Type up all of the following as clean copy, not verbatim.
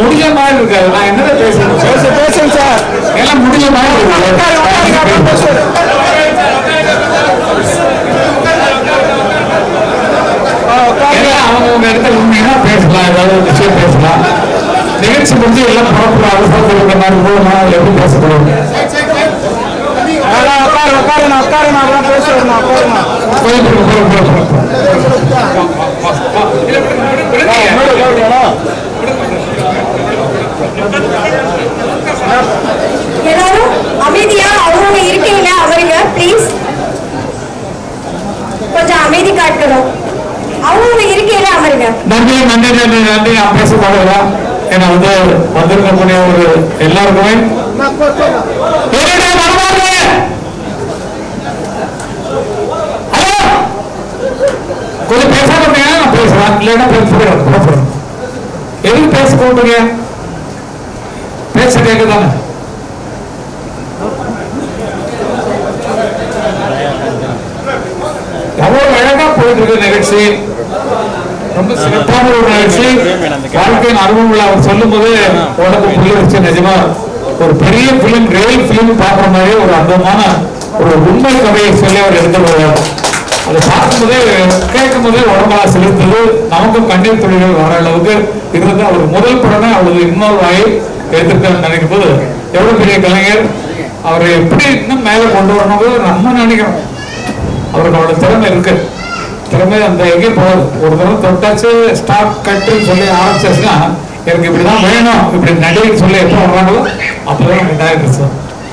முடிஞ்ச மாதிரி இருக்காது. நான் என்னதான் பேசுறேன் சார், எல்லாம் முடிஞ்ச மாதிரி அவங்க இடத்துல உண்மையா பேசலாம், ஏதாவது ஒரு விஷயம் பேசலாம். நிகழ்ச்சி முடிஞ்சு எல்லாம் புறப்பட அவசரப்படுற மாதிரி போகணும். எப்படி பேசப்படுவாங்க? எல்லாரும் அமைதியா அவங்க இருக்கீங்க, அவருங்க ப்ளீஸ் கொஞ்சம் அமைதி காட்டணும். அவங்க இருக்கையில அமருங்க. நன்றி நன்றி நன்றி நன்றி. நான் பேச போகலாம். ஏன்னா வந்திருக்கக்கூடிய ஒரு எல்லாருக்குமே கொஞ்சம் பேச போட்டீங்க, நான் பேசுறேன். இல்லைன்னா பேசுறேன். எதுக்கு பேச போட்டீங்க? பேச கேட்குதானே? எவ்வளவு அழகா போயிட்டு இருக்கு நிகழ்ச்சி. ரொம்ப சிறப்பான ஒரு நிகழ்ச்சி. வாழ்க்கையின் அனுபவங்களை அவர் சொல்லும் போது உடம்பு புள்ளி வச்சு நிஜமா ஒரு பெரிய பிலிம், ரியல் பிலிம் பார்க்குற மாதிரி ஒரு அந்தமான ஒரு உண்மை கதையை சொல்லி அவர் எடுத்து வருவார். அதை பார்க்கும்போதே கேட்கும் போதே உடம்பெல்லாம் செலுத்துது. நமக்கும் கண்ணீர் துளிகள் வர அளவுக்கு இருந்து அவர் முதல் படமே அவரது இன்னொரு வாயை எடுத்துருக்கான்னு நினைக்கும் போது எவ்வளவு பெரிய கலைஞர். அவரை எப்படி இன்னும் மேலே கொண்டு வரணும் நம்ம நினைக்கிறோம். அவருக்கு அவரோட திறமை இருக்கு. திறமை அந்த எங்கேயும் போகாது. ஒரு தடவை தொட்டாச்சு ஸ்டார்ட் கட்டுன்னு சொல்லி ஆரம்பிச்சாச்சுன்னா எனக்கு இப்படிதான் வேணும், இப்படி நடிகை சொல்லி எப்போ வர்றாங்களோ அப்பதான் இதாயிடுச்சு.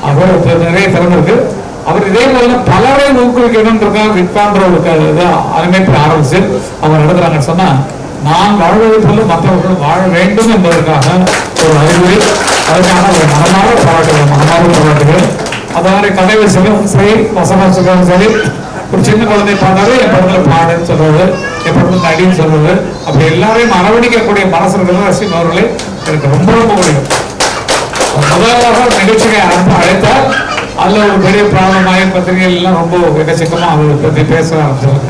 அவர் நிறைய திறமை இருக்கு. அவர் இதே போல பலரை ஊக்குவிக்கணும்ன்றதுக்காக விற்பான்ற ஒரு அமைப்பு ஆரம்பிச்சு அவர் நடத்துறாங்கன்னு சொன்னா, நான் வாழ்வதை போல மற்றவர்கள் வாழ வேண்டும் என்பதற்காக ஒரு அறிவுரை. அதுக்கான ஒரு மனமாற பாராட்டுகள். அது மாதிரி கதை வசதியும் சரி, வசனம் சரி, ஒரு சின்ன குழந்தை பாடாரு, என் படத்துல பாடுன்னு சொல்றது, என் படத்துல நடின்னு சொல்றது, அப்படி எல்லாரையும் அரவணிக்கக்கூடிய மனசு இருக்கிறது ரசிகன் அவர்களை எனக்கு ரொம்ப ரொம்ப பிடிக்கும். முதலாக நிகழ்ச்சியை அழைத்தார். அதுல ஒரு பெரிய பிராபலமாய பத்திரிகைகள் எல்லாம் ரொம்ப எக்கச்சக்கமா அதை பற்றி பேச ஆரம்பிச்சாங்க.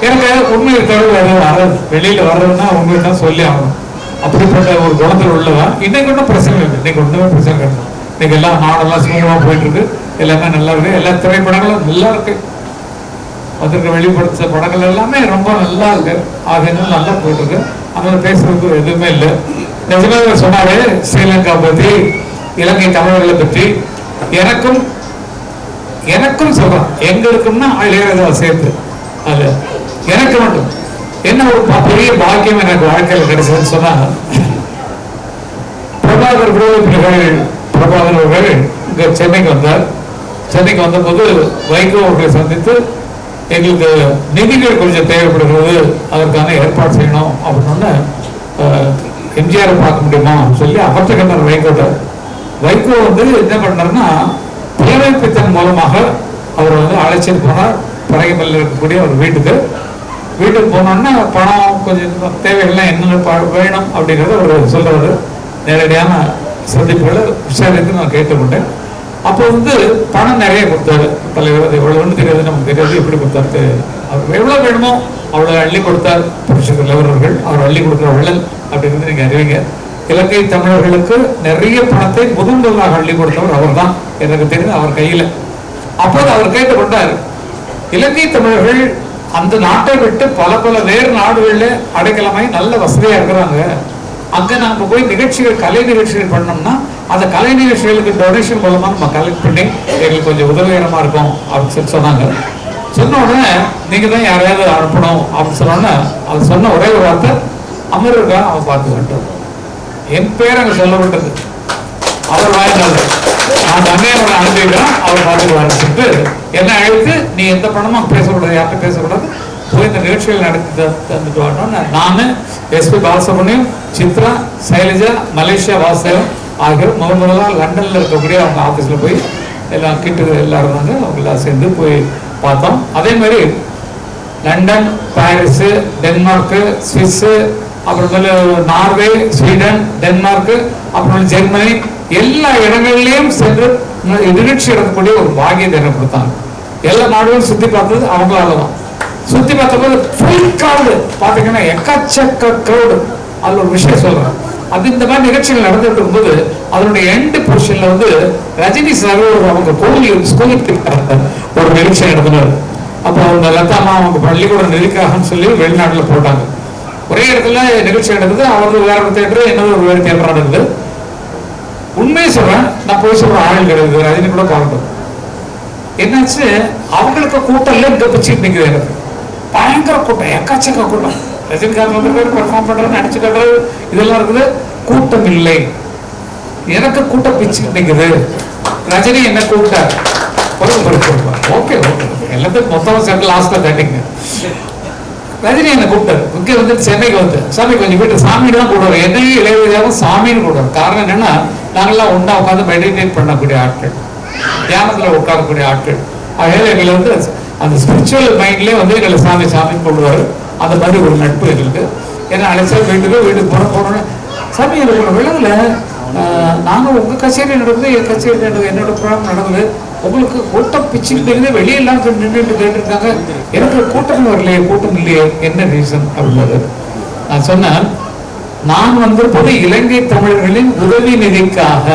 எனக்கு உண்மையை தவிர வர்றது வெளியில வர்றதுன்னா உண்மையை தான் சொல்லி ஆகணும். அப்படிப்பட்ட ஒரு குணத்தில் உள்ளதா. இன்னைக்கு ஒன்றும் பிரச்சனை இல்லை. இன்னைக்கு ஒன்றுமே பிரச்சனை கிடையாது. இன்னைக்கு எல்லாம் நாடெல்லாம் சுமூகமா போயிட்டு இருக்கு. எல்லாமே நல்லா இருக்கு. எல்லா திரைப்படங்களும் நல்லா இருக்கு. வந்திருக்க வெளிப்படுத்த படங்கள் எல்லாமே ரொம்ப நல்லா இருக்கு. ஆகையினால நல்லா போயிட்டு இருக்கு. அதனால பேசுறதுக்கு எதுவுமே இல்லை. நிஜமாக சொன்னாலே ஸ்ரீலங்கா பத்தி, இலங்கை தமிழர்களை பற்றி எனக்கும் சொல்றேன். எங்களுக்கும்னா இளையராஜா சேர்த்து அது எனக்கு மட்டும் என்ன ஒரு பெரிய பாக்கியம் எனக்கு வாழ்க்கையில் கிடைச்சதுன்னு சொன்னா, பிரபாகர் அவர்கள் இங்க சென்னைக்கு வந்தார். சென்னைக்கு வந்தபோது வைகோ அவர்களை சந்தித்து எங்களுக்கு நிதிகள் கொஞ்சம் தேவைப்படுகிறது, அதற்கான ஏற்பாடு செய்யணும் அப்படின்னு எம்ஜிஆரை பார்க்க முடியுமா சொல்லி அவற்றை கண்டார் வைகோட்ட. வைகோ என்ன பண்ணாருன்னா, புலமைப்பித்தன் மூலமாக அவர் அழைச்சிட்டு போனார் பறையமல்ல இருக்கக்கூடிய ஒரு வீட்டுக்கு போனோன்னா பணம் கொஞ்சம் தேவைகள்லாம் என்னென்ன வேணும் அப்படிங்கிறத அவர் சொல்றாரு. நேரடியான சந்திப்புகளை விசாரித்து நான் கேட்டுக்கொண்டேன். அப்போ பணம் நிறைய கொடுத்தாரு தலைவர். அது எவ்வளவுன்னு தெரியாது, நமக்கு தெரியாது எப்படி கொடுத்தாரு. அவர் எவ்வளவு வேணுமோ அவ்வளவு அள்ளி கொடுத்தார். புரட்சித் தலைவர் அவர்கள் அவர் அள்ளி கொடுக்குற வள்ளல் அப்படிங்கிறது நீங்க அறிவிங்க. இலங்கை தமிழர்களுக்கு நிறைய பணத்தை முதலாக அள்ளி கொடுத்தவர் அவர் தான் எனக்கு தெரியும், அவர் கையில. அப்போது அவர் கேட்டுக்கொண்டார், இலங்கை தமிழர்கள் அந்த நாட்டை விட்டு பல வேறு நாடுகள்ல அடைக்கலமாய் நல்ல வசதியா இருக்கிறாங்க. அங்க நாம போய் நிகழ்ச்சிகள், கலை நிகழ்ச்சிகள் பண்ணோம்னா அந்த கலை நிகழ்ச்சிகளுக்கு டொனேஷன் மூலமா நம்ம கலெக்ட் பண்ணி எங்களுக்கு கொஞ்சம் உதவிகரமா இருக்கும் அப்படின்னு சொல்லி சொன்னாங்க. சொன்ன உடனே நீங்க தான் யாரையாவது அனுப்பணும் அப்படின்னு சொன்னோன்னே அது சொன்ன ஒரே ஒரு வார்த்தை, அமருக்கா அவன் பார்த்து வேண்டும். என் பேர் அங்க சொல்லப்பட்டது. அவர் வாய்ந்தாள், நான் தண்ணே அவரை அனுப்பிக்கிறேன், அவர் பார்த்துக்குவாரு சொல்லிட்டு என்ன அழைத்து, நீ எந்த பணமும் பேசக்கூடாது, யார்கிட்ட பேசக்கூடாது, போய் இந்த நிகழ்ச்சிகள் நடத்தி தந்துட்டு வரணும்னு நான், எஸ்பி பாலசுப்ரமணியம், சித்ரா, சைலஜா, மலேசியா வாசகம் ஆகியோர் முதலாக லண்டன்ல இருக்கக்கூடிய அவங்க ஆஃபீஸ்ல போய் எல்லாம் கிட்டு எல்லாரும் வந்து அவங்க எல்லாம் சேர்ந்து போய் பார்த்தோம். அதே மாதிரி லண்டன், பாரிஸ், டென்மார்க்கு, சுவிஸ், அப்புறமேல நார்வே, ஸ்வீடன், டென்மார்க்கு, அப்புறம் ஜெர்மனி, எல்லா இடங்கள்லயும் சென்று நிகழ்ச்சி நடக்கக்கூடிய ஒரு பாக்கியத்தை எனக்கு கொடுத்தாங்க. எல்லா நாடுகளும் சுத்தி பார்த்தது அவங்களால தான். சுத்தி பார்த்தபோது ஃபுல் கிரௌடு பாத்தீங்கன்னா எக்கச்சக்க கிரௌடு. அதுல ஒரு விஷயம் சொல்றேன், அது இந்த மாதிரி நிகழ்ச்சிகள் நடந்துட்டு இருக்கும்போது அதனுடைய எண்டு போர்ஷன்ல வந்து ரஜினி சார் அவங்க கோவில் ஸ்கூலுக்கு ஒரு நிகழ்ச்சி நடத்தினார். அப்போ அவங்க லதாமா அவங்க பள்ளிக்கூடம் நிதிக்காகன்னு சொல்லி வெளிநாட்டுல போட்டாங்க. ஒரே இடத்துல நிகழ்ச்சி நடக்குது. அவரது வேற ஒரு தேட்டர், என்னது ஒரு வேறு தேட்டர் நடக்குது. உண்மையை சொல்றேன், நான் போய் சொல்ற ஆள் கிடையாது, ரஜினி கூட பார்க்கணும். என்னாச்சு, அவங்களுக்கு கூட்டம் இல்லை, இங்க பிச்சுட்டு நிற்குது. எனக்கு பயங்கர கூட்டம், எக்காச்சக்க கூட்டம். ரஜினிகாந்த் வந்து பெர்ஃபார்ம் பண்றது, நடிச்சு கட்டுறது, இதெல்லாம் இருக்குது. கூட்டம் இல்லை, எனக்கு கூட்டம் பிச்சுட்டு நிற்குது. ரஜினி என்ன கூப்பிட்டார், ஓகே ஓகே எல்லாத்துக்கும் மொத்தமாக சேர்ந்து லாஸ்ட்ல தட்டிங்க. ரஜினி என்ன கூப்பிட்டாரு, இங்கே வந்து சென்னைக்கு வந்து, சாமி கொஞ்சம் வீட்டு சாமின்னு தான் கூடுவார். என்னையும் இளையராஜாவும் சாமின்னு கூடுவார். காரணம் என்னன்னா, நாங்கள்லாம் ஒன்றா உட்காந்து மெடிடேட் பண்ணக்கூடிய ஆட்கள், தியானத்தில் உட்காரக்கூடிய ஆட்கள். அதனால எங்களை வந்து அந்த ஸ்பிரிச்சுவல் மைண்ட்லேயே வந்து எங்களை சாமி சாமின்னு கொள்வார். அந்த மாதிரி ஒரு நட்பு எங்களுக்கு. ஏன்னா அழைச்சா வீட்டுக்கு போனோன்னு, சாமி எனக்கு ஒன்று விலகல, நாங்கள் உங்கள் கச்சேரி நடக்குது, என் கச்சேரி நடக்குது, என்னோட ப்ரோக்ராம் நடக்குது, உங்களுக்கு கூட்டம் பிச்சுக்கிட்டு வெளியெல்லாம் நின்றுட்டு கேட்டுருக்காங்க, எனக்கு கூட்டம் வரலையே, கூட்டம் இல்லையே, என்ன ரீசன் அப்படின்றது. நான் சொன்னேன், நான் வந்திருப்பது இலங்கை தமிழர்களின் உதவி நிதிக்காக.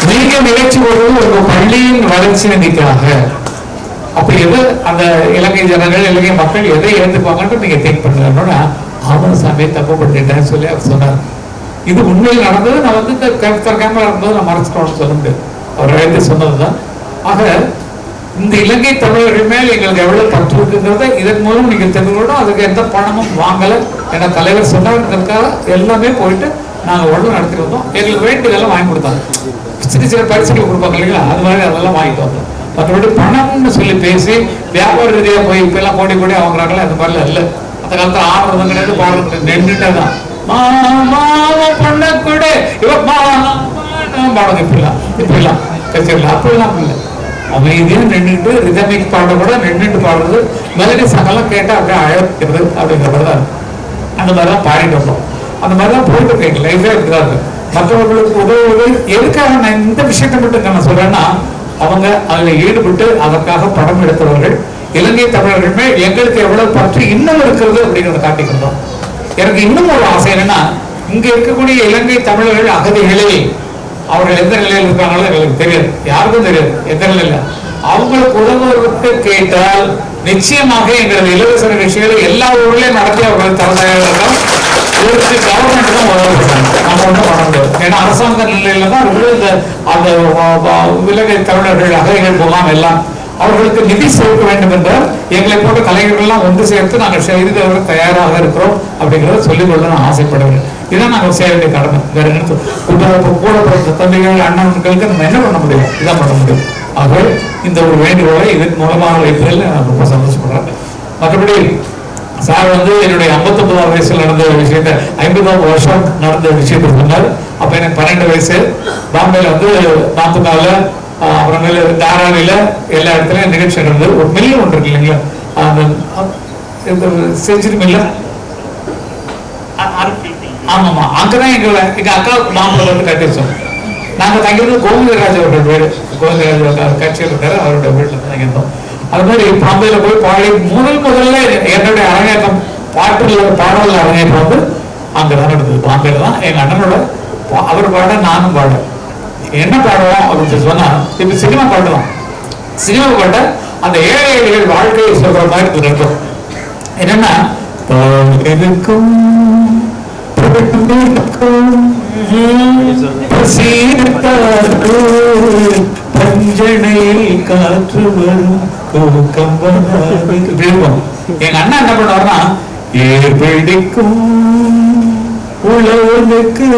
நீங்க நிகழ்ச்சி வருவது உங்க பள்ளியின் வளர்ச்சி நிதிக்காக. அப்படி எது அந்த இலங்கை ஜனங்கள், இலங்கை மக்கள் எதை ஏற்றுப்பாங்கன்னு நீங்க திங்க் பண்ணுறோம்னா, அவன் சாமி தப்பு பண்ணிட்டேன்னு சொல்லி அவர் சொன்னார். இது உண்மையில் நடந்தது. நான் வந்து இந்த கேமரா இருந்தது நான் மறைச்சிட்டோம்னு சொல்ல முடியாது, அவர் எழுதி சொன்னதுதான். ஆக இந்த இலங்கை தமிழர்கள் மேல் எங்களுக்கு எவ்வளவு பற்று இருக்குங்கிறத இதன் மூலம் நீங்க தெரிஞ்சுக்கணும். அதுக்கு எந்த பணமும் வாங்கலை. ஏன்னா தலைவர் சொன்னவர்களுக்காக எல்லாமே போயிட்டு நாங்கள் உடனே நடத்திட்டு வந்தோம். எங்களுக்கு வேண்டியதெல்லாம் வாங்கி கொடுத்தாங்க. சின்ன சின்ன பரிசுகள் கொடுப்பாங்க இல்லைங்களா, அது மாதிரி அதெல்லாம் வாங்கிட்டு வந்தோம். மற்றபடி பணம்னு சொல்லி பேசி வியாபார ரீதியாக போய் இப்ப எல்லாம் கோடி கோடி வாங்குறாங்களே, அந்த மாதிரிலாம் இல்லை. அந்த காலத்தில் ஆடுறதும் கிடையாது, பாடுறது நின்றுட்டே தான் பண்ண கூட பாடுங்க. இப்படிலாம் கச்சேரியில் அப்படிலாம் இல்லை, அமைதியாக நின்றுட்டு ரிதமிக் பாட கூட நின்றுட்டு பாடுறது, மெலடி சாங்கெல்லாம் கேட்டால் அப்படியே அழைக்கிறது அப்படிங்கிற மாதிரி தான். அந்த மாதிரிலாம் பாடிட்டு வந்தோம். அந்த மாதிரிலாம் போயிட்டு இருக்கீங்க, லைஃபே இருக்கிறாரு. மற்றவர்களுக்கு உதவுவது எதுக்காக நான் இந்த விஷயத்தை மட்டும் நான் சொல்றேன்னா, அவங்க அதில் ஈடுபட்டு அதற்காக படம் எடுத்தவர்கள் இலங்கை தமிழர்களுமே எங்களுக்கு எவ்வளவு பற்றி இன்னும் இருக்கிறது அப்படிங்கிறத காட்டிக்கிறோம். எனக்கு இன்னும் ஒரு ஆசை என்னன்னா, இங்க இருக்கக்கூடிய இலங்கை தமிழர்கள் அகதிகளில் அவர்கள் எந்த நிலையில் இருக்காங்களோ எங்களுக்கு தெரியாது, யாருக்கும் தெரியாது எந்த நிலையில. அவங்களுக்கு உதவுவதற்கு கேட்டால் நிச்சயமாக எங்களது இலவச நிகழ்ச்சிகளை எல்லா ஊர்லயும் நடத்தி அவர்கள் தரதாக இருக்கும். இதற்கு கவர்மெண்ட் தான் உதவுறாங்க, நம்ம ஒன்றும் பண்ண முடியாது. ஏன்னா அரசாங்க நிலையில தான் இந்த அந்த இலங்கை தமிழர்கள் அகதிகள் போகலாம் எல்லாம் அவர்களுக்கு நிதி சேர்க்க வேண்டும் என்றால் எங்களை போன்ற கலைஞர்கள்லாம் ஒன்று சேர்த்து நாங்கள் செய்து தயாராக இருக்கிறோம் அப்படிங்கிறத சொல்லிக்கொள்ள நான் ஆசைப்படுகிறேன். இதான் நாங்கள் செய்ய வேண்டிய கடமை. வேற என்ன கூட பிறந்த தம்பிகள் அண்ணன்களுக்கு நம்ம என்ன பண்ண முடியும், இதான் பண்ண முடியும். ஆகவே இந்த ஒரு வேண்டுகோளை இதன் மூலமாக வைப்பதில் நான் ரொம்ப சந்தோஷப்படுறேன். மற்றபடி சார் வந்து என்னுடைய 59ஆவது வயசுல நடந்த விஷயத்த 50ஆவது வருஷம் நடந்த விஷயத்தை சொன்னார். அப்ப எனக்கு 12 வயசு. பாம்பேல வந்து நாத்துக்கால அப்புறமேல தாராவில எல்லா இடத்துலயும் நிகழ்ச்சி நடந்தது. ஒரு மில்லு ஒன்று இருக்கு இல்லைங்களா, அந்த செஞ்சுரி மில்ல, ஆமாமா, அங்கதான் எங்க அக்காவுக்கு மாம்பழம் வந்து கட்டி வச்சோம். நாங்க தங்கியிருந்தோம் கோவிந்தராஜ் அவர்கள் வீடு, கோவிந்தராஜ் கட்சியில் இருக்காரு, அவருடைய வீட்டுல தங்கியிருந்தோம். அது மாதிரி பாம்பேல போய் பாடி முதல்ல என்னுடைய அரங்கேற்றம் பாடல் அரங்கேற்றம் வந்து அங்கதான் நடந்தது. பாம்பேல தான் எங்க அண்ணனோட அவர் பாட நானும் பாட. என்ன பாடுவோம் அப்படின்னு சொன்னா, இப்ப சினிமா பாடலாம். சினிமா பாட்ட அந்த ஏழை ஏழைகள் வாழ்க்கையை சொல்ற மாதிரி இருக்கும். என்னன்னா, பஞ்சனையில் காற்று வரும் எங்க அண்ணா என்ன பண்ணுவாருன்னா, ஏர்பிடிக்கும் உழவனுக்கு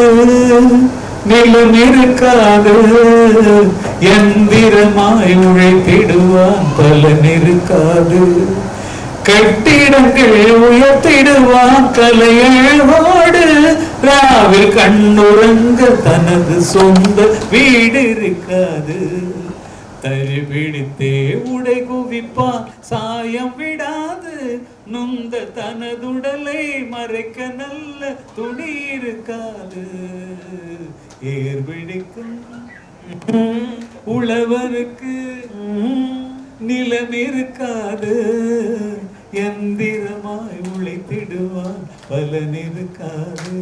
நிலம் இருக்காது, எந்திரமாய் உழைத்திடுவான் பலன் இருக்காது, கட்டிடங்கள் உயர்த்திடுவான் கலையோடு, ராவில் கண்ணுறங்க தனது சொந்த வீடு இருக்காது, தறி பிடித்தே உடை குவிப்பான் சாயம் விடாது, நுந்த தனதுடலை மறைக்க நல்ல துணி இருக்காது, ஏர்பிடிக்கும் உழவனுக்கு நிலம் இருக்காது, எந்திரமாய் உழைத்திடுவான் பலன் இருக்காது.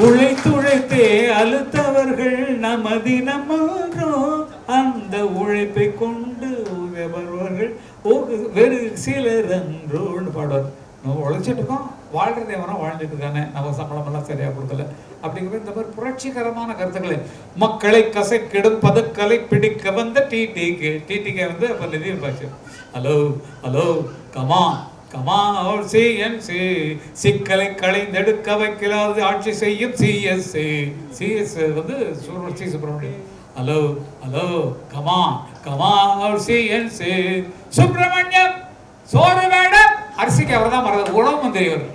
உழைத்துழைத்தே அழுத்தவர்கள் நம்ம தினமாகிறோம், அந்த உழைப்பை கொண்டு உயர்வர்கள் வெறு சிலர் அன்றோன்னு பாடுவார். நம்ம உழைச்சிட்டு இருக்கோம், வாழ்றது எவனோ வாழ்ந்துட்டு இருக்கானே, நம்ம சம்பளம் எல்லாம் சரியா கொடுக்கல அப்படிங்கிற இந்த மாதிரி புரட்சிகரமான கருத்துக்களை மக்களை கசைக்கிடும் பதுக்கலை பிடிக்க வந்த டிடிகே வந்து அப்ப நிதின் பாட்சி ஹலோ ஹலோ கமா கமா சிக்கலை களைந்தெடுக்க வைக்கலாது ஆட்சி செய்யும் சிஎஸ் வந்து C Subramaniam. Hello hello comma comma Subramaniam சோறு வேடம் அரிசிக்கு அவர் தான் மறந்து உணவு மந்திரி அவர்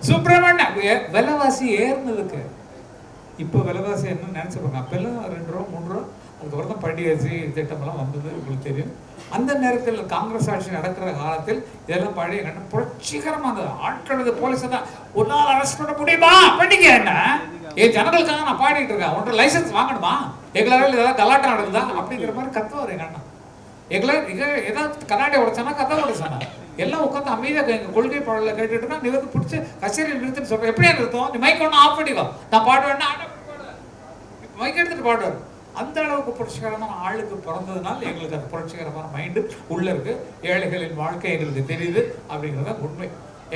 சுப்பிரமணியம். விலைவாசி ஏறினதுக்கு இப்போ விலைவாசி என்ன நினைச்சுப்பாங்க, அப்பெல்லாம் 2 ரூபா 3 ரூபா, அதுக்கப்புறம் தான் பண்டி அரிசி திட்டமெல்லாம் வந்தது உங்களுக்கு தெரியும். அந்த நேரத்தில் காங்கிரஸ் ஆட்சி நடக்கிற காலத்தில் இதெல்லாம் பழைய கண்ண புரட்சிகரமாக ஆட்களது போலீஸ் தான் ஒரு நாள் அரெஸ்ட் பண்ண முடியுமா பண்ணிக்க என்ன என் ஜனங்களுக்காக நான் பாடிட்டு இருக்கேன், உன்ட்ட லைசன்ஸ் வாங்கணுமா, எங்களால் ஏதாவது கலாட்டம் நடக்குதா அப்படிங்கிற மாதிரி கத்துவார் எங்க அண்ணா. எங்களால் ஏதாவது கண்ணாடி உடைச்சானா கதை உடைச்சானா எல்லாம் உட்காந்து அமைதியாக எங்கள் கொள்கை பாடலில் கேட்டுட்டுனா நீ வந்து பிடிச்சி கச்சேரியில் நிறுத்துன்னு சொல்கிறேன். எப்படியா நிறுத்தம், நீ மைக் ஒன்று ஆஃப் பண்ணிக்கோ, நான் பாடுவேன்னா மைக் எடுத்துட்டு பாடுவார். அந்த அளவுக்கு புரட்சிகரமான ஆளுக்கு பிறந்ததுனால எங்களுக்கு அந்த புரட்சிகரமான மைண்டு உள்ள இருக்கு. ஏழைகளின் வாழ்க்கை எங்களுக்கு தெரியுது அப்படிங்கிறத உண்மை.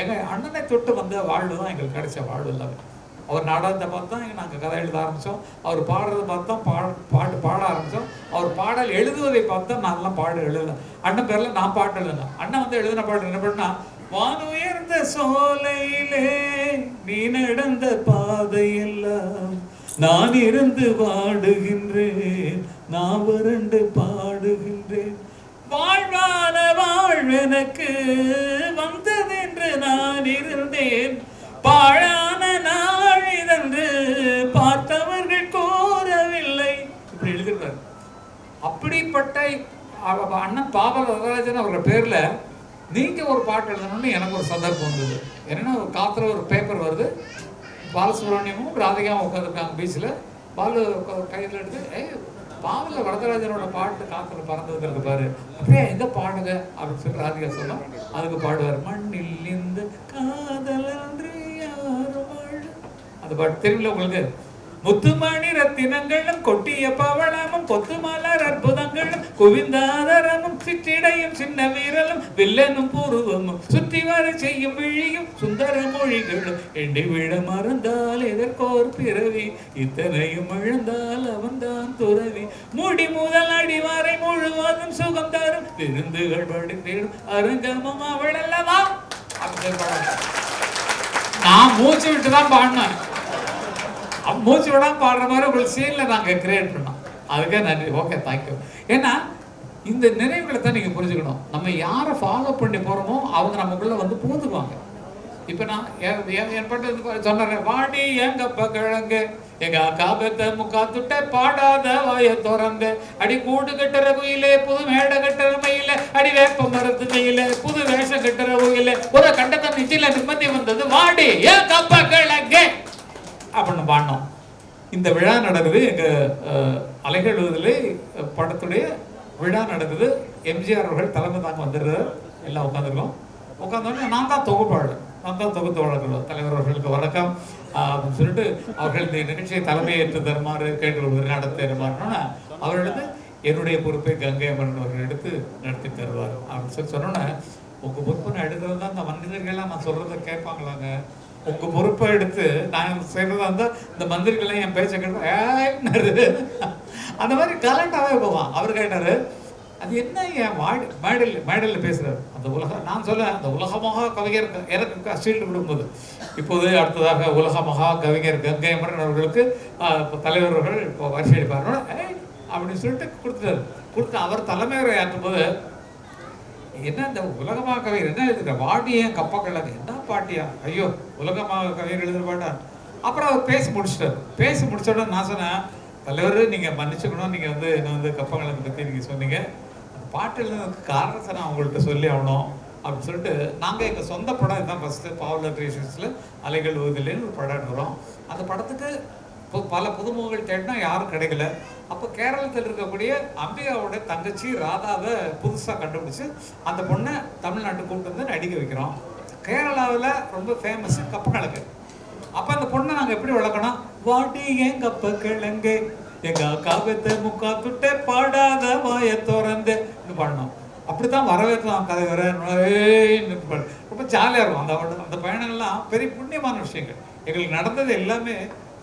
எங்கள் அண்ணனை தொட்டு வந்த வாழ்வு தான் எங்களுக்கு கிடைச்ச வாழ்வு இல்லாமல். அவர் நாடகத்தை பார்த்து தான் நாங்கள் கதை எழுத ஆரம்பித்தோம், அவர் பாடுறதை பார்த்து தான் பாட்டு பாட ஆரம்பித்தோம், அவர் பாடல் எழுதுவதை பார்த்து தான் நான்லாம் பாடு எழுதலாம். அண்ணன் பேரில் நான் பாட்டு எழுதலாம். அண்ணன் வந்து எழுதின பாட்டு என்ன பண்ணா, வானுயர்ந்த சோலையிலே நீ நடந்த பாதையெல்லாம் நான் இருந்து வாடுகின்றேன், நான் வறண்டு பாடுகின்றேன், வாழ்வான வாழ்வெனக்கு வந்ததென்று நான் இருந்தேன், பாழான நாள் இதென்று பார்த்தவர்கள் கோரவில்லை. இப்படி எழுதிருக்காரு. அப்படிப்பட்ட அண்ணன் பாவல் வரதராஜன் அவர்கள் பேர்ல நீங்க ஒரு பாட்டு எழுதணும்னு எனக்கு ஒரு சந்தர்ப்பம் வந்தது. என்னன்னா ஒரு காத்துல ஒரு பேப்பர் வருது, பாலசுப்ரமணியமும் ராதிகாவும் உட்காந்துருக்காங்க பீச்சில், பாலு கையில் எடுத்து பாவல வரதராஜனோட பாட்டு காத்துல பறந்தது இருக்கு பாரு, அப்படியே எங்க பாடுங்க அப்படின்னு சொல்லி ராதிகா சொல்லும். அதுக்கு பாடுவார், மண்ணில் இந்த காதல் அன்று யாரும் அந்த பாட்டு தெரியுமில்ல உங்களுக்கு. முத்துமணி ரத்தினங்களும் கொட்டிய பவளமும் கொத்து மலர் அற்புதங்களும் குவிந்தாதரமும் சிற்றிடையும் சின்ன வீரலும் வில்லனும் பூர்வமும் சுற்றி வர செய்யும் விழியும் சுந்தர மொழிகளும் எண்ணி விட மறந்தால் எதற்கோர் பிறவி இத்தனையும் இழந்தால் அவன்தான் துறவி முடி முதல் அடி வரை முழுவதும் சுகம் தரும் விருந்துகள் படுத்திடும் அரங்கமும் அவள் அல்லவா. நான் மூச்சு விட்டு தான் பாடினேன், மூச்சு விடாம பாடுற மாதிரி உங்களுக்கு சீன்ல நாங்க கிரியேட் பண்ணோம். அதுக்கே நன்றி. Okay, thank you. ஏன்னா இந்த நினைவுகளை தான் நீங்க புரிஞ்சுக்கணும். நம்ம யாரை ஃபாலோ பண்ணி போறோமோ அவங்க நமக்குள்ள வந்து பூந்துக்குவாங்க. இப்ப நான் என் பாட்டு சொன்னேன், வாடி எங்கப்ப கிழங்கு எங்க அக்கா பெத்த முக்கா துட்ட பாடாத வாய திறந்து அடி கூடு கட்டுற குயிலே புது மேடை கட்டுற மயில அடி வேப்ப மரத்து கையில புது வேஷம் கட்டுற குயில ஒரு கண்டத்தை நிச்சயில நிம்மதி வந்தது வாடி எங்கப்ப கிழங்கு அப்படின்னு பாடினோம். இந்த விழா நடக்குது எங்க அலைகள் எழுதுல படத்துடைய விழா நடக்குது. எம்ஜிஆர் அவர்கள் தலைமை தாங்க வந்துடுறாரு. எல்லாம் உட்காந்துருக்கோம். உட்காந்தோடனே நான் தான் தொகுப்பாளர், நான் தான் தொகுத்து வழங்குறோம். தலைவர் அவர்களுக்கு வணக்கம் அப்படின்னு சொல்லிட்டு அவர்கள் இந்த நிகழ்ச்சியை தலைமையேற்று தருமாறு கேட்டுக்கொள்வது நடத்த தருமாறுனா அவர் எடுத்து என்னுடைய பொறுப்பை கங்கை அம்மன் அவர்கள் எடுத்து நடத்தி தருவார் அப்படின்னு சொல்லி சொன்னோன்னே, உங்க பொறுப்பை நான் எடுக்கிறது தான் இந்த மனிதர்கள்லாம் நான் சொல்றதை கேட்பாங்களாங்க, உங்க பொறுப்பை எடுத்து நான் செய்யறதா இருந்தா இந்த மந்திரிகள்லாம் என் பேச்சை கேட்டு அந்த மாதிரி கலண்டாவே போவான். அவர் கேட்டாரு, அது என்ன என் மேடலில் பேசுறாரு அந்த உலக, நான் சொல்ல அந்த உலக மகா கவிஞர் எனக்கு ஷீல்டு கொடுக்கும்போது இப்போது அடுத்ததாக உலக மகா கவிஞர் கங்கை அமரன் அவர்களுக்கு தலைவர்கள் இப்போ வரிசை அடிப்பார் அப்படின்னு சொல்லிட்டு கொடுத்துட்டாரு. கொடுத்து அவர் தலைமையுரை ஆற்றும் போது என்ன இந்த உலகமாக கவிஞர் என்ன எழுதுற வாடியன் கப்பா கிழங்கு என்ன பாட்டியா, ஐயோ உலகமாக கவிஞர் எழுதுற பாட்டா. அப்புறம் அவர் பேசி முடிச்சிட்டார். பேசி முடிச்ச உடனே நான் சொன்னேன், தலைவர் நீங்கள் மன்னிச்சுக்கணும், நீங்கள் வந்து என்ன வந்து கப்பங்களுக்கு பற்றி நீங்கள் சொன்னீங்க, பாட்டு எழுதுறதுக்கு காரணத்தை நான் உங்கள்கிட்ட சொல்லி ஆகணும் அப்படின்னு சொல்லிட்டு நாங்கள் எங்கள் சொந்த படம் இதுதான் ஃபஸ்ட்டு பாவலர் கிரியேஷன்ஸில் அலைகள் ஊதிலேன்னு ஒரு படம் எடுக்கிறோம். அந்த படத்துக்கு இப்போ பல புதுமுகங்கள் தேடினா யாரும் கிடைக்கல. அப்போ கேரளத்தில் இருக்கக்கூடிய அம்பிகாவோட தங்கச்சி ராதாவை புதுசாக கண்டுபிடிச்சு அந்த பொண்ணை தமிழ்நாட்டுக்கு கூப்பிட்டு வந்து நடிக்க வைக்கிறோம். கேரளாவில் ரொம்ப ஃபேமஸ் கப்ப கிழங்கு. அப்போ அந்த பொண்ணை நாங்கள் எப்படி வளர்க்கணும்? வாட்டி ஏன் கப்ப கிழங்கு எங்க காபத்தை முக்கா துட்டே பாடாத வாய திறந்து பாடணும். அப்படித்தான் வரவேற்கலாம் கதை வர ரொம்ப ஜாலியாக இருக்கும். அந்த பயணங்கள்லாம் பெரிய புண்ணியமான விஷயங்கள். எங்களுக்கு நடந்தது எல்லாமே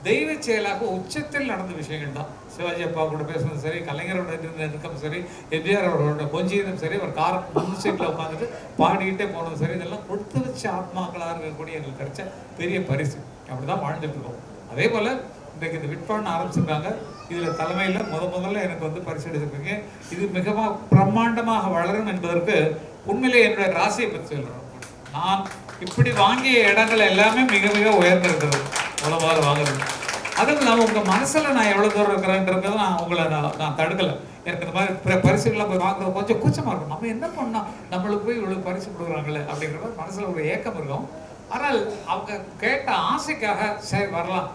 தெய்வ செயலாக உச்சத்தில் நடந்த விஷயங்கள் தான். சிவாஜி அப்பா கூட பேசுனதும் சரி, கலைஞரோட நெருக்கம் சரி, எம்ஜிஆர் அவரோட கொஞ்சியதும் சரி, ஒரு கார் முன் சீட்டில் உட்காந்துட்டு பாடிக்கிட்டே போனதும் சரி, இதெல்லாம் கொடுத்து வச்ச ஆத்மாக்களாக இருக்கக்கூடிய எங்களுக்கு கிடைச்ச பெரிய பரிசு. அப்படிதான் வாழ்ந்துட்டு இருக்கோம். அதே போல் இன்றைக்கு இந்த விட்பான்னு ஆரம்பிச்சிருக்காங்க. இதில் தலைமையில் முதல்ல எனக்கு வந்து பரிசு எடுத்துருக்கீங்க. இது மிகவும் பிரம்மாண்டமாக வளரும் என்பதற்கு உண்மையிலே என்னுடைய ராசியை பற்றி சொல்கிறோம். நான் இப்படி வாங்கிய இடங்கள் எல்லாமே மிக மிக உயர்ந்திருக்கிறது உலகால வாங்குறது. அதுவும் இல்லாமல் உங்கள் மனசில் நான் எவ்வளோ தூரம் இருக்கிறேன்றதை நான் உங்களை நான் தடுக்கலை. எனக்கு இந்த மாதிரி பரிசுகள்லாம் போய் வாங்குறது கொஞ்சம் கூச்சமாக இருக்கும். நம்ம என்ன பண்ணோம், நம்மளுக்கு போய் இவ்வளோ பரிசு கொடுக்குறாங்களே அப்படிங்கிற மாதிரி மனசில் ஒரு ஏக்கம் இருக்கும். ஆனால் அவங்க கேட்ட ஆசைக்காக சரி வரலாம்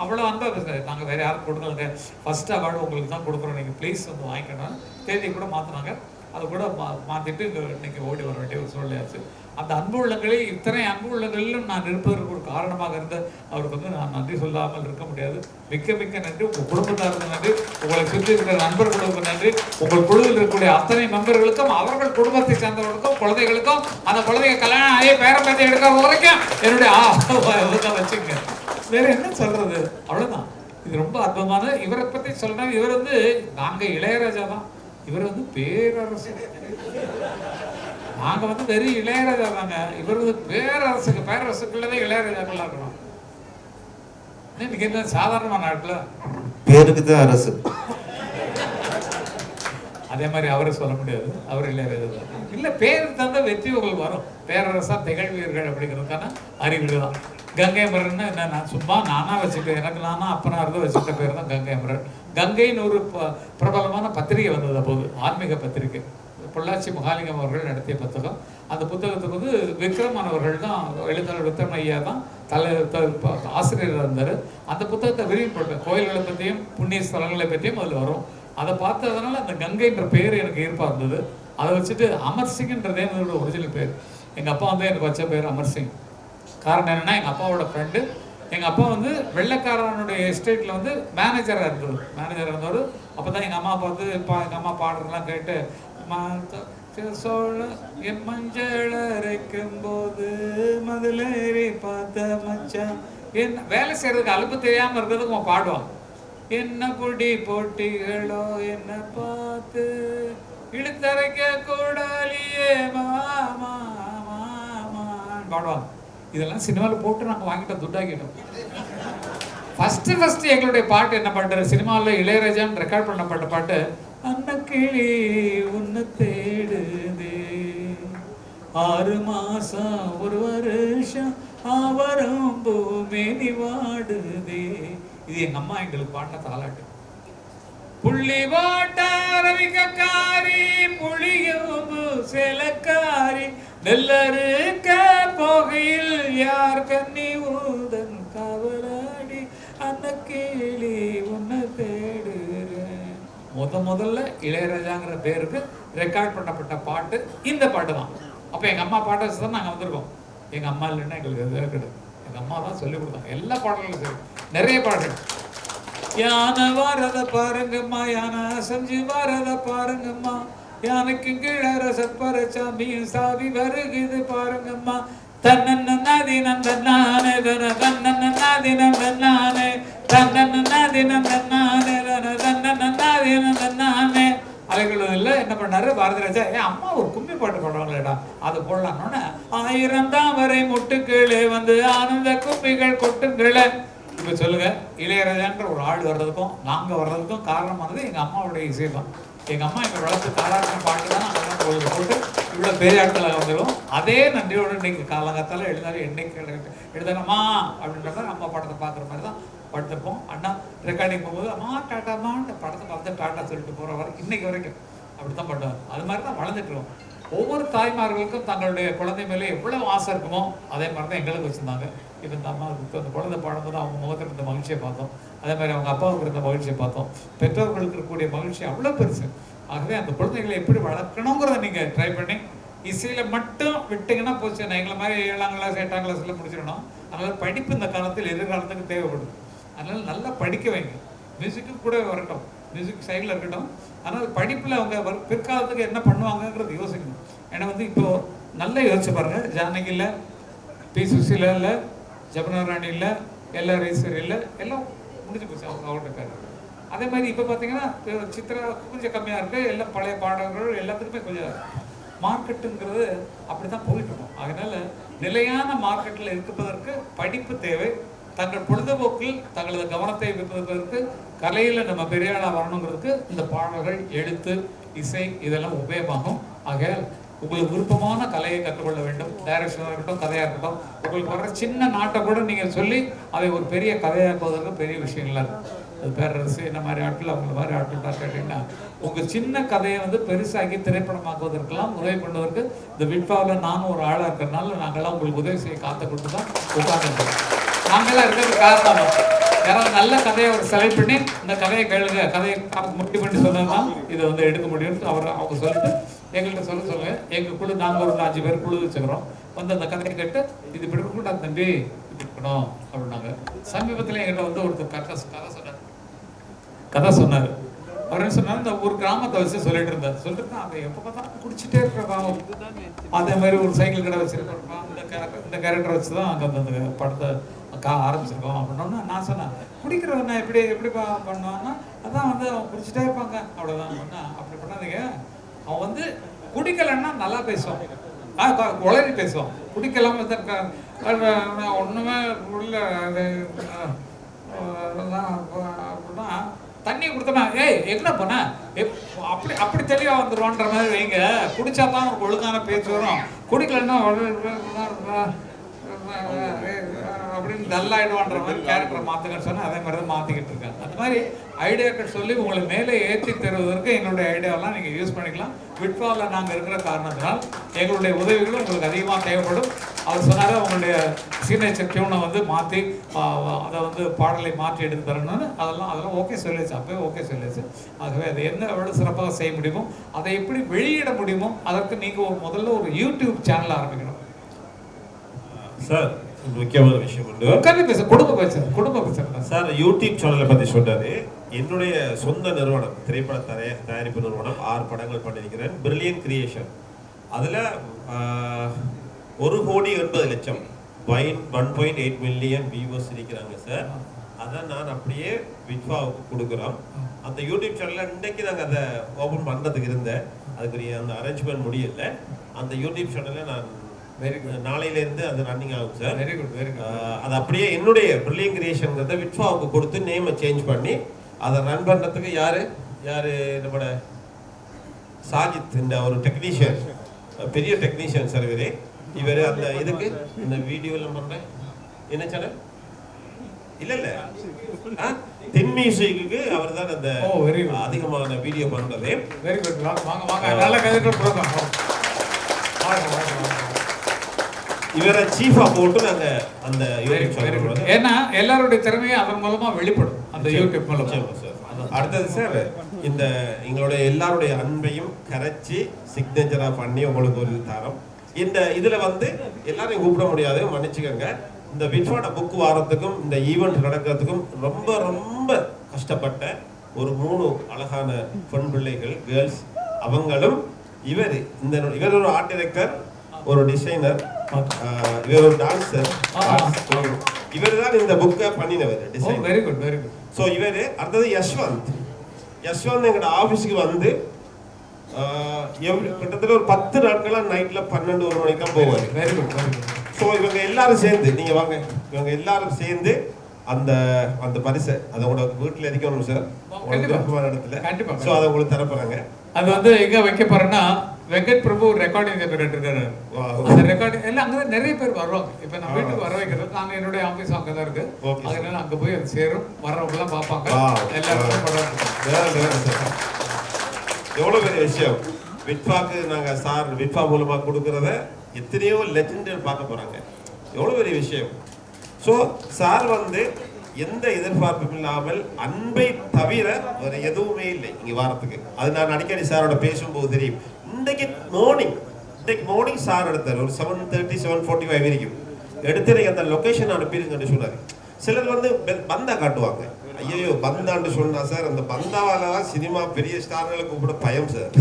அவ்வளோ அன்பாக பேசுகிறாரு. நாங்கள் வேறு யாரும் கொடுக்கலங்க, ஃபர்ஸ்ட் அவார்டு உங்களுக்கு தான் கொடுக்குறோம், நீங்கள் ப்ளீஸ் வந்து வாங்கிக்கணும். தேதி கூட மாற்றினாங்க. அது கூட மாற்றிட்டு இன்னைக்கு ஓடி வர வேண்டிய ஒரு சூழ்நிலையாச்சு. அந்த அன்பு உள்ளங்களில் இத்தனை அன்பு உள்ளங்களிலும் நான் இருப்பதற்கு ஒரு காரணமாக இருந்த அவருக்கு வந்து நான் நன்றி சொல்லாமல் இருக்க முடியாது. மிக்க மிக்க நன்றி. உங்கள் குடும்பத்தாருக்கு நன்றி, உங்களை சுற்றி இருக்கிற நண்பர்களுக்கு நன்றி, உங்கள் குழுவில் இருக்கக்கூடிய அத்தனை மெம்பர்களுக்கும், அவர்கள் குடும்பத்தை சேர்ந்தவர்களுக்கும், குழந்தைகளுக்கும், அந்த குழந்தைங்க கல்யாணம் ஆகிய பேரம்பேத்தை எடுக்க வரைக்கும் என்னுடைய வச்சுங்க. வேற என்ன சொல்றது, அவ்வளவுதான். இது ரொம்ப அற்புதமான. இவரை பற்றி சொல்றேன். இவர் வந்து நாங்கள் இளையராஜா தான், இவர் வந்து பேரரசு. நாங்க வந்து வெறும் இளையராஜா தாங்க, இவர் வந்து பேரரசுக்குள்ளதான் இளையராஜாக்குள்ள இருக்கணும். இன்னைக்கு என்ன சாதாரணமான நாட்டுல பேருக்கு தான் அரசு. அதே மாதிரி அவரை சொல்ல முடியாது, அவர் இளையராஜா தான். இல்ல பேருக்கு தந்த வெற்றி உங்களுக்கு வரும். பேரரசா திகழ்வீர்கள் அப்படிங்கிறதுக்கான அறிகுறி தான். கங்கை மரன்னு என்ன, நான் சும்மா நானா வச்சுட்டேன், எனக்கு நானா அப்பனா இருந்து வச்சுட்ட பேர் தான் கங்கை மரன். கங்கைன்னு ஒரு பிரபலமான பத்திரிகை வந்தது அப்போது, ஆன்மீக பத்திரிகை. பொள்ளாச்சி மகாலிங்கம் அவர்கள் நடத்திய புத்தகம். அந்த புத்தகத்துக்கு வந்து விக்ரமன் அவர்கள் தான், எழுத்தாளர் விக்ரம் ஐயா தான் ஆசிரியர் இருந்தார். அந்த புத்தகத்தை விரிவுபடுத்த கோயில்களை பற்றியும் புண்ணிய ஸ்தலங்களை பற்றியும் அதில் வரும். அதை பார்த்ததுனால அந்த கங்கைன்ற பேர் எனக்கு ஈர்ப்பாக இருந்தது. அதை வச்சுட்டு அமர் சிங்ன்றதே என்னோட ஒரிஜினல் பேர். எங்கள் அப்பா வந்து எனக்கு வச்ச பேர் அமர் சிங். காரணம் என்னென்னா, எங்கள் அப்பாவோட ஃப்ரெண்டு. எங்கள் அப்பா வந்து வெள்ளைக்காரனுடைய எஸ்டேட்டில் வந்து மேனேஜராக இருந்தவர். அப்போ தான் எங்கள் அம்மா பார்த்து எங்கள் அம்மா பாடுறதெல்லாம் கேட்டு சோழ என் மஞ்சள் அரைக்கும் போது மதுளேறி பார்த்த மச்சான் என்ன வேலை செய்யறதுக்கு அலுப்பு தெரியாம இருக்கிறதுக்கு பாடுவான். என்ன பொடி போட்டிகளோ என்ன பார்த்து இழுத்தரைக்க கூடாலியே மாமா மாமான்னு பாடுவாங்க. இதெல்லாம் சினிமாவில் போட்டு நாங்கள் வாங்கிட்டோம், துட்டாக்கிட்டோம். ஃபர்ஸ்ட் எங்களுடைய பாட்டு என்ன பாட்டு, சினிமாவில் இளையராஜான்னு ரெக்கார்ட் பண்ணப்பட்ட பாட்டு, அன்னக்கிளி உன்னை தேடுதே 6 மாசம் 1 வருஷம் ஆவரம் பூமேனி வாடுதே. இது எங்க அம்மா எங்களுக்கு பாடின தாலாட்டு. புள்ளி வாட்ட ரவிக்காரி புளியம்பு செலக்காரி நெல்லறுக்க போகையில் யார் கண்ணி ஊதன் காவலாடி அன்னக்கிளி உன்னை தேடுறேன். முதல்ல இளையராஜாங்கிற பேருக்கு ரெக்கார்ட் பண்ணப்பட்ட பாட்டு இந்த பாட்டு தான். அப்போ எங்கள் அம்மா பாட்டை வச்சு தான் நாங்கள் வந்திருக்கோம். எங்கள் அம்மா இல்லைன்னா எங்களுக்கு எதுவும் கிடையாது. எங்கள் அம்மா தான் சொல்லி கொடுத்தாங்க எல்லா பாடல்களும். சரி, நிறைய பாடல்கள். யானை வாரத பாருங்கம்மா, யானை அசைஞ்சு வாரத பாருங்கம்மா, யானைக்கு கீழரசப்பர சாமியும் சாவி வருகுது பாருங்கம்மா, தன்னன்ன நாதி நந்தனானே தன்னன்ன நாதி நந்தனானே தன்னன்ன நாதி நந்தனானே தன்னன்ன நாதி நந்தனானே. அலைகளும் இல்லை. என்ன பண்ணாரு பாரதி ராஜா, அம்மா ஒரு கும்மி பாட்டு பாடுவாங்களேடா, அது போடலான்னு 1000 தாமரை முட்டுக்களே வந்து ஆனந்த கும்பிகள் கொட்டுங்களே. இப்போ சொல்லுங்க, இளையராஜான்ற ஒரு ஆள் வர்றதுக்கும் நாங்கள் வர்றதுக்கும் காரணமானது எங்கள் அம்மாவுடைய இசை தான். எங்கள் அம்மா எங்கள் வளர்த்து தாராட்டின பாட்டு தான் நாங்கள் கோயிலுக்கு போட்டு இவ்வளோ பெரிய ஆட்களாக வந்துடும். அதே நன்றியோடு இன்னைக்கு காலங்காத்தால எழுந்தாலும் என்னைக்கு எழுதணுமா அப்படின்ற மாதிரி அம்மா படத்தை பார்க்குற மாதிரி தான் படுத்திருப்போம். அண்ணா ரெக்கார்டிங் போகும்போது அம்மா டாட்டாம்மா இந்த படத்தை பார்த்து டாட்டா சொல்லிட்டு போகிற வரை இன்னைக்கு வரைக்கும் அப்படி தான் பண்ணுவார். அது மாதிரி தான் வளர்ந்துட்டுருவோம். ஒவ்வொரு தாய்மார்களுக்கும் தங்களுடைய குழந்தை மேலே எவ்வளவு ஆசை இருக்குமோ அதே மாதிரி தான் எங்களுக்கு வச்சுருந்தாங்க. இப்போ இந்த அம்மாவுக்கு அந்த குழந்தை பாடும்போது அவங்க முகத்தில் இருந்த மகிழ்ச்சியை பார்த்தோம், அதே மாதிரி அவங்க அப்பாவுக்கு இருந்த மகிழ்ச்சியை பார்த்தோம். பெற்றோர்களுக்கு இருக்கக்கூடிய மகிழ்ச்சி அவ்வளோ பெருசு. ஆகவே அந்த குழந்தைகளை எப்படி வளர்க்கணுங்கிறத நீங்கள் ட்ரை பண்ணி இசையில் மட்டும் விட்டீங்கன்னா போச்சு. நான் எங்களை மாதிரி 7ஆம் கிளாஸ் 8ஆம் கிளாஸில் முடிச்சிடணும். அதனால் படிப்பு இந்த காலத்தில் எதிர்காலத்துக்கு தேவைப்படுது. அதனால் நல்லா படிக்க வைங்க. மியூசிக்கும் கூட வரட்டும், மியூசிக் சைடில் இருக்கட்டும். அதனால் படிப்பில் அவங்க பிற்காலத்துக்கு என்ன பண்ணுவாங்கங்கிறது யோசிக்கணும். ஏன்னா வந்து இப்போது நல்லா யோசிச்சு பாருங்கள், ஜானகி இல்லை, பி சுசீலா இல்லை, ஜமுனா ராணி இல்லை, எல்ஆர் ஈஸ்வரி இல்லை, எல்லாம் முடிஞ்சு போச்சு அவங்க இருக்காரு. அதே மாதிரி இப்போ பார்த்தீங்கன்னா சித்ரா கொஞ்சம் கம்மியாக இருக்குது. எல்லாம் பழைய பாடல்கள் எல்லாத்துக்குமே கொஞ்சம் மார்க்கெட்டுங்கிறது அப்படி தான் போயிட்டு இருக்கோம். அதனால நிலையான மார்க்கெட்டில் இருப்பதற்கு படிப்பு தேவை. தங்கள் பொழுதுபோக்கில் தங்களது கவனத்தை வைப்பதற்கு கலையில் நம்ம பெரிய ஆளாக வரணுங்கிறதுக்கு இந்த பாடல்கள், எழுத்து, இசை இதெல்லாம் உபயோகமாகும். ஆகையால் உங்களுக்கு விருப்பமான கலையை கற்றுக்கொள்ள வேண்டும். டைரக்ஷனாக இருக்கட்டும், கதையாக இருக்கட்டும். உங்களுக்கு வர்ற சின்ன நாட்டை கூட நீங்கள் சொல்லி அதை ஒரு பெரிய கதையாக்குவதற்கு பெரிய விஷயங்களா இருக்கும். அது பேரரசு என்ன மாதிரி ஆட்கள், அவங்கள மாதிரி ஆட்கள் கேட்டிங்கன்னா உங்கள் சின்ன கதையை வந்து பெருசாக்கி திரைப்படமாக்குவதற்கெல்லாம் உதவி பண்ணுவதற்கு இந்த விட்பாவில் நானும் ஒரு ஆளாக இருக்கிறதுனால நாங்கள்லாம் உங்களுக்கு உதவி செய்ய காத்து கொடுத்து தான் உட்கார்ந்துருக்கோம். நாங்களாம் இருக்கிறது காரணம் யாராவது நல்ல கதையை ஒரு செலக்ட் பண்ணி இந்த கதையை கேளுங்க, கதையை முடிவு பண்ணி சொன்னதுன்னா இதை வந்து எடுக்க முடியும்னு அவங்க சொல்லிட்டு எங்கள்கிட்ட சொல்லுங்க. எங்கள் குழு நாங்கள் ஒரு 5 பேர் குழு வச்சுக்கிறோம். வந்து அந்த கதையை கேட்டு இது இப்படி இருக்கக்கூடாது தம்பி, இப்படி இருக்கணும் அப்படின்னாங்க. சமீபத்தில் எங்கிட்ட வந்து ஒருத்தர் கதை சொன்னார். அவர் என்ன சொன்னார், இந்த ஒரு கிராமத்தை வச்சு சொல்லிட்டு இருந்தார். சொல்லிட்டு தான் அவன் எப்போ பார்த்தா குடிச்சிட்டே இருக்கிறான். அதே மாதிரி ஒரு சைக்கிள் கடை வச்சிருக்கோம். இந்த கேரக்டர் வச்சு தான் அங்கே அந்த படத்தை ஆரம்பிச்சிருக்கோம் அப்படின்னா நான் சொன்னேன், குடிக்கிறவனா எப்படி பண்ணுவான்னா அதான் வந்து அவன் குடிச்சிட்டே இருப்பாங்க அவ்வளோதான் சொன்னா. அப்படி பண்ணாதீங்க, அவன் வந்து குடிக்கலைன்னா நல்லா பேசுவான், உளறி பேசுவான். குடிக்கலாம ஒன்றுமே உள்ள அப்படின்னா தண்ணியை கொடுத்தனா என்ன பண்ண அப்படி தெளிவாக வந்துடுவான்ற மாதிரி வைங்க. குடிச்சா தான் ஒரு ஒழுங்கான பேச்சு வரும். குடிக்கலன்னா அப்படின்னு டல்லாயிடுவான்ற மாதிரி கேரக்டரை மாற்றுங்கன்னு சொன்னால் அதே மாதிரி தான் மாற்றிக்கிட்டு இருக்காங்க. அந்த மாதிரி ஐடியாக்கள் சொல்லி உங்களை மேலே ஏற்றி தருவதற்கு எங்களுடைய ஐடியாவெல்லாம் நீங்கள் யூஸ் பண்ணிக்கலாம். விட்பாவில் நாங்கள் இருக்கிற காரணத்தினால் எங்களுடைய உதவிகளும் உங்களுக்கு அதிகமாக தேவைப்படும். அவர் சொன்னார் உங்களுடைய சிக்னேச்சர் டியூனை வந்து மாற்றி அதை வந்து பாடலை மாற்றி எடுத்து தரணும்னு. அதெல்லாம் ஓகே சொல்லிடுச்சு, அப்போவே ஓகே சொல்லிடுச்சு. ஆகவே அதை என்ன எவ்வளோ சிறப்பாக செய்ய முடியுமோ, அதை எப்படி வெளியிட முடியுமோ அதற்கு நீங்கள் முதல்ல ஒரு யூடியூப் சேனல் ஆரம்பிக்கணும் சார். முக்கியமான விஷயம் உண்டு, குடும்ப பேசுறேன் சார். யூடியூப் சேனலை பற்றி சொன்னாரு. என்னுடைய சொந்த நிறுவனம், திரைப்பட தயாரிப்பு நிறுவனம், 6 படங்கள் பண்ணியிருக்கிறேன். Brilliant creation. அதில் 1,80,00,000 1.8 மில்லியன் வியூவர்ஸ் இருக்கிறாங்க சார். அதை நான் அப்படியே விட்பாவுக்கு கொடுக்குறோம். அந்த யூடியூப் சேனலில் இன்றைக்கு நாங்கள் அதை ஓப்பன் பண்ணுறதுக்கு இருந்தேன். அதுக்குரிய அந்த அரேஞ்ச்மெண்ட் முடியல. அந்த யூடியூப் சேனலில் நான் நாளையிலேருந்து அது ரன்னிங் ஆகும் சார். Very good. அது அப்படியே என்னுடைய பிரில்லியன்ட் கிரியேஷன்ங்கிறத விட்பாவுக்கு கொடுத்து நேமை சேஞ்ச் பண்ணி அதை ரன் பண்ணுறதுக்கு யார் நம்மளோட சாஜித், இந்த ஒரு டெக்னீஷியன், பெரிய டெக்னீஷியன் சார். இவர் அந்த இதுக்கு இந்த வீடியோலாம் பண்ணுறேன். என்ன சேனல் இல்லை தென் மியூசிக்கு அவர் தான் அந்த அதிகமான வீடியோ பண்ணுறது. Very good. நல்ல கதை. இவரை சீஃபா போட்டு நாங்க அந்த யூடியூப் சேனல், ஏன்னா எல்லாருடைய திறமையும் அதன் மூலமா வெளிப்படும் அந்த யூடியூப் மூலமா. அடுத்தது சார், இந்த எங்களுடைய எல்லாருடைய அன்பையும் கரைச்சி சிக்னேச்சரா பண்ணி உங்களுக்கு ஒரு தரம். இந்த இதுல வந்து எல்லாரையும் கூப்பிட முடியாது, மன்னிச்சுக்கோங்க. இந்த விட்பாட புக் வாரத்துக்கும் இந்த ஈவெண்ட் நடக்கிறதுக்கும் ரொம்ப ரொம்ப கஷ்டப்பட்ட ஒரு 3 அழகான பெண் பிள்ளைகள், கேர்ள்ஸ். அவங்களும் இவர் ஒரு ஆர்ட் டைரக்டர், ஒரு டிசைனர், இவர் ஒரு டான்சர். இவர் தான் இந்த புக்கை பண்ணினவர் design. Very good, very good. So இவர் அடுத்தது யஷ்வந்த் எங்களோட ஆஃபீஸுக்கு வந்து கிட்டத்தட்ட ஒரு 10 நாட்களாக நைட்ல 12-1 மணிக்கு தான் போவார். Very good, very good. So இவங்க எல்லாரும் சேர்ந்து, நீங்க வாங்க, இவங்க எல்லாரும் சேர்ந்து அந்த அந்த பரிசை அதை உங்களோட வீட்டில் எரிக்கணும் சார், விருப்பமான இடத்துல. கண்டிப்பா. ஸோ அதை உங்களுக்கு தரப்போறாங்க. அது வந்து எங்க வைக்க போறேன்னா வெங்கட் பிரபு ரெக்கார்டிங் ஜெனரேட்டர் இருக்காரு. அந்த ரெக்கார்டிங் எல்லாம் அங்கதான் நிறைய பேர் வருவாங்க. இப்ப நம்ம வீட்டுக்கு வர வைக்கிறது, நாங்க என்னுடைய ஆபீஸ் அங்கதான் இருக்கு. அதனால அங்க போய் அது சேரும், வர்றவங்க எல்லாம் பார்ப்பாங்க. எல்லாரும் எவ்வளவு பெரிய விஷயம். விட்பாக்கு நாங்க சார் விட்பா மூலமா கொடுக்கறத எத்தனையோ லெஜெண்டர் பார்க்க போறாங்க. எவ்வளவு பெரிய விஷயம். ஸோ சார் வந்து எந்த எதிர்பார்ப்பும் இல்லாமல் அன்பை தவிர வேற எதுவுமே இல்லை இங்க வாரத்துக்கு. அது நான் அடிக்கடி சாரோட பேசும்போது தெரியும். இன்றைக்கு மார்னிங் சார் எடுத்தார் ஒரு 7:30 7:45 வரைக்கும் எடுத்து எனக்கு அந்த லொகேஷன் அனுப்பிடுங்கன்னு சொன்னாரு. சிலர் வந்து பந்தா காட்டுவாங்க. ஐயோ பந்தான்னு சொன்னா சார் அந்த பந்தாவாலதான் சினிமா பெரிய ஸ்டார்களை கூப்பிட பயம் சார்,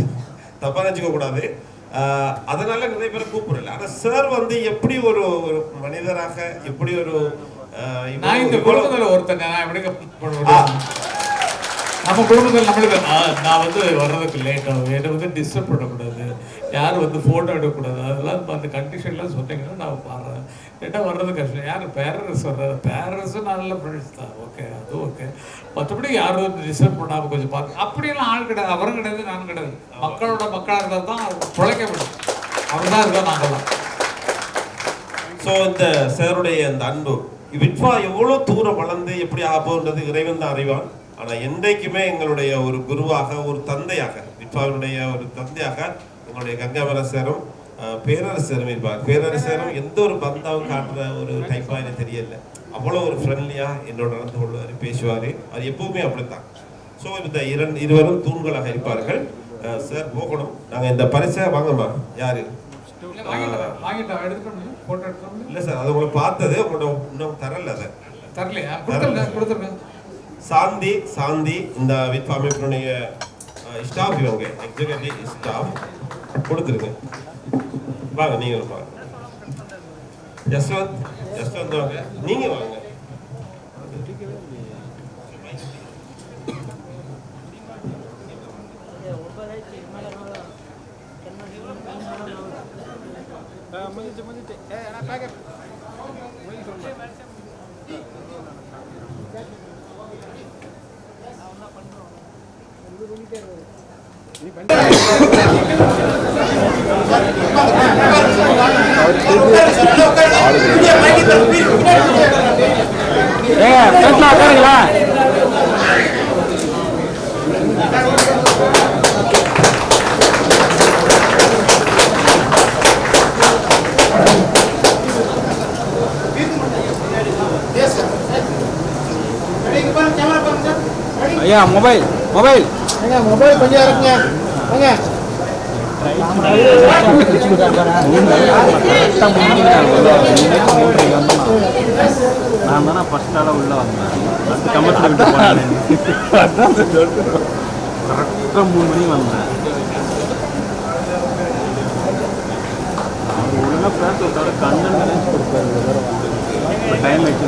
தப்பா நினைச்சுக்க கூடாது. அதனால நிறைய பேரை கூப்பிடல. ஆனா சார் வந்து எப்படி ஒரு மனிதராக எப்படி ஒரு நான் இந்த குடும்பத்தில் ஒருத்தங்க நான் எப்படி நம்ம குடும்பத்தில் நம்மளுக்கு நான் வந்து வர்றதுக்கு லேட் ஆகும், என்னை வந்து டிஸ்டர்ப் பண்ணக்கூடாது, யாரும் வந்து ஃபோட்டோ எடுக்கக்கூடாது, அதெல்லாம் அந்த கண்டிஷன்லாம் சொன்னீங்கன்னா நான் பாடுறேன். லேட்டாக வர்றது கஷ்டம். யார் பேரரஸ் வர்றது, பேரரஸும் நல்ல ஃப்ரெண்ட்ஸ் தான், ஓகே அது ஓகே. மற்றபடி யாரும் வந்து டிஸ்டர்ப் பண்ணாமல் கொஞ்சம் பார்த்து அப்படியெல்லாம் ஆள் கிடையாது, அவரும் கிடையாது நானும் கிடையாது. மக்களோட மக்களாக இருந்தால் தான் பிழைக்க முடியும், அவர் தான் இருக்கோம் நாங்கள்லாம். ஸோ இந்த சாருடைய அந்த அன்பு விட்பா எவ்வளோ தூரம் வளர்ந்து எப்படி ஆகுன்றது இறைவன் தான் அறிவான். ஆனால் என்றைக்குமே எங்களுடைய ஒரு குருவாக ஒரு தந்தையாக விட்பாவினுடைய ஒரு தந்தையாக எங்களுடைய கங்காமரசரும் பேரரசரும் இருப்பார். பேரரசரும் எந்த ஒரு பந்தாவும் காட்டுற ஒரு டைப்பாக எனக்கு தெரியல. அவ்வளோ ஒரு ஃப்ரெண்ட்லியாக என்னோட நடந்து கொள்வார், பேசுவார். அது எப்பவுமே அப்படித்தான். ஸோ இந்த இருவரும் தூண்களாக இருப்பார்கள். சார் போகணும். நாங்கள் இந்த பரிசை வாங்கம்மா. யாரு இல்லை சார், அது உங்களை பார்த்தது உங்களோட இன்னும் தரல. அதை தரலையா? கொடுத்துருங்க. சாந்தி இந்த விட்பா அமைப்பினுடைய ஸ்டாஃப், இவங்க எக்ஸிகூட்டிவ் ஸ்டாஃப் கொடுத்துருங்க. வாங்க நீங்க வாங்க. ஜஸ்வந்த் வாங்க, நீங்க வாங்க. ஐயா மொபைல் கொஞ்சம் இருக்குங்க. நான் தானே ஃபர்ஸ்டால உள்ள வந்தேன். அடுத்து கமத்தில் விட்டு போனேன். கரெக்டாக 3 மணிக்கு வந்தேன். ஒழுங்காக பேச தவிர கண்ணன் கொடுப்பாரு. டைம் ஆயிடுச்சு.